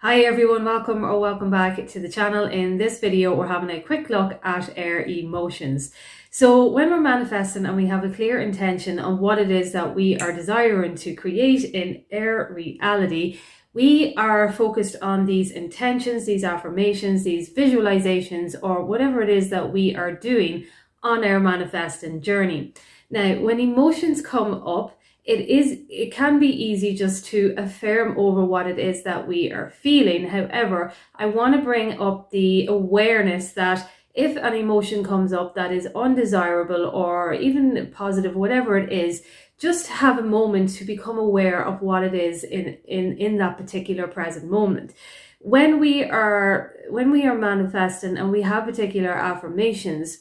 Hi everyone, welcome back to the channel. In this video, we're having a quick look at our emotions. So when we're manifesting and we have a clear intention on what it is that we are desiring to create in our reality, we are focused on these intentions, these affirmations, these visualizations, or whatever it is that we are doing on our manifesting journey. Now, when emotions come up, it can be easy just to affirm over what it is that we are feeling. However, I want to bring up the awareness that if an emotion comes up that is undesirable or even positive, whatever it is, just have a moment to become aware of what it is in that particular present moment. When we are manifesting and we have particular affirmations,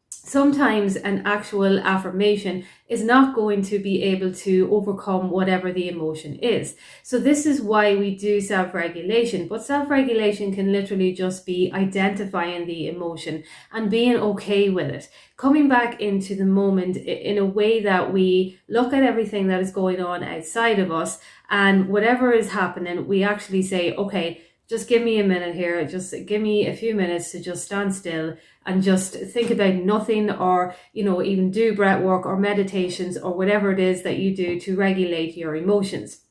sometimes an actual affirmation is not going to be able to overcome whatever the emotion is. So this is why we do self-regulation. But self-regulation can literally just be identifying the emotion and being okay with it. Coming back into the moment in a way that we look at everything that is going on outside of us, and whatever is happening, we actually say, okay, just give me a minute here, just give me a few minutes to just stand still and just think about nothing, or, even do breath work or meditations or whatever it is that you do to regulate your emotions.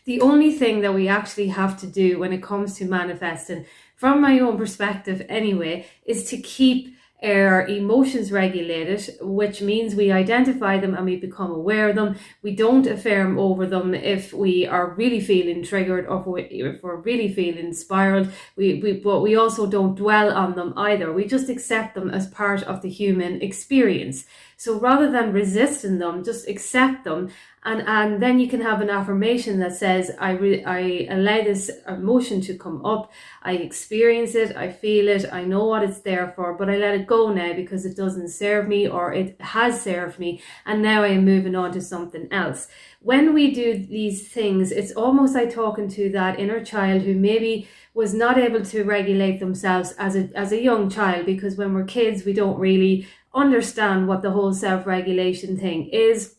The only thing that we actually have to do when it comes to manifesting, from my own perspective anyway, is to keep our emotions regulated, which means we identify them and we become aware of them. We don't affirm over them if we are really feeling triggered or if we're really feeling spiraled. But we also don't dwell on them either. We just accept them as part of the human experience. So rather than resisting them, just accept them. And then you can have an affirmation that says, I allow this emotion to come up. I experience it. I feel it. I know what it's there for, but I let it go now because it doesn't serve me, or it has served me. And now I am moving on to something else. When we do these things, it's almost like talking to that inner child who maybe was not able to regulate themselves as a young child, because when we're kids, we don't really understand what the whole self-regulation thing is.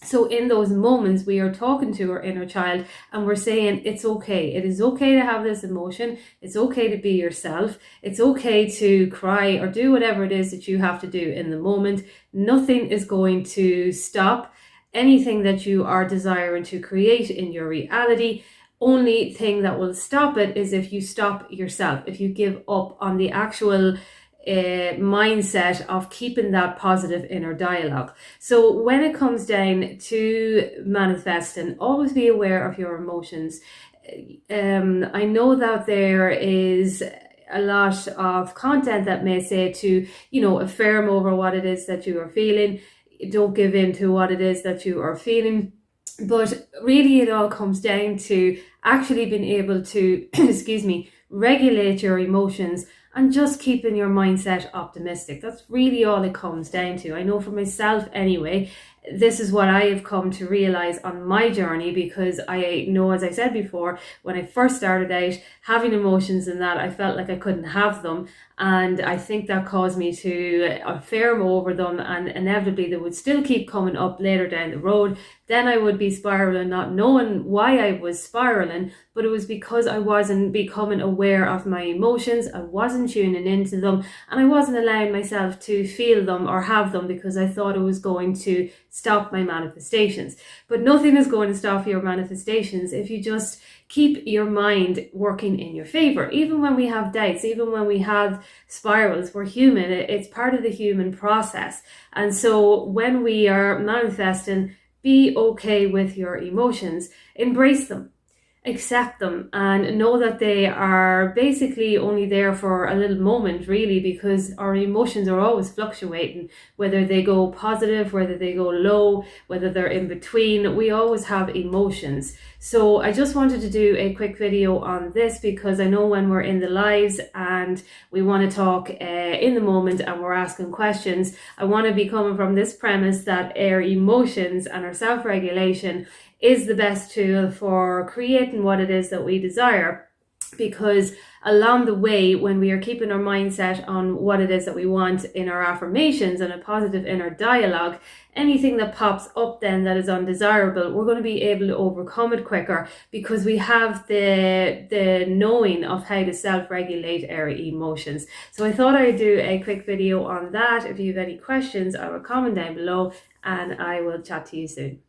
So in those moments, we are talking to our inner child and we're saying, it's okay. It is okay to have this emotion. It's okay to be yourself. It's okay to cry or do whatever it is that you have to do in the moment. Nothing is going to stop anything that you are desiring to create in your reality. Only thing that will stop it is if you stop yourself, if you give up on the actual mindset of keeping that positive inner dialogue. So when it comes down to manifesting, always be aware of your emotions. I know that there is a lot of content that may say to, affirm over what it is that you are feeling. Don't give in to what it is that you are feeling. But really it all comes down to actually being able to, regulate your emotions and just keeping your mindset optimistic. That's really all it comes down to. I know for myself anyway, this is what I have come to realize on my journey, because I know, as I said before, when I first started out having emotions and that, I felt like I couldn't have them. And I think that caused me to affirm over them, and inevitably they would still keep coming up later down the road. Then I would be spiraling, not knowing why I was spiraling, but it was because I wasn't becoming aware of my emotions. I wasn't tuning into them, and I wasn't allowing myself to feel them or have them, because I thought it was going to stop my manifestations. But nothing is going to stop your manifestations if you just keep your mind working in your favor. Even when we have doubts, even when we have spirals, we're human. It's part of the human process. And so when we are manifesting, be okay with your emotions, embrace them, accept them, and know that they are basically only there for a little moment, really, because our emotions are always fluctuating, whether they go positive, whether they go low, whether they're in between. We always have emotions. So I just wanted to do a quick video on this, because I know when we're in the lives and we want to talk in the moment and we're asking questions, I want to be coming from this premise that our emotions and our self-regulation is the best tool for creating what it is that we desire. because along the way, when we are keeping our mindset on what it is that we want in our affirmations and a positive inner dialogue, anything that pops up then that is undesirable, we're going to be able to overcome it quicker because we have the knowing of how to self-regulate our emotions. So I thought I'd do a quick video on that. If you have any questions, I will comment down below, and I will chat to you soon.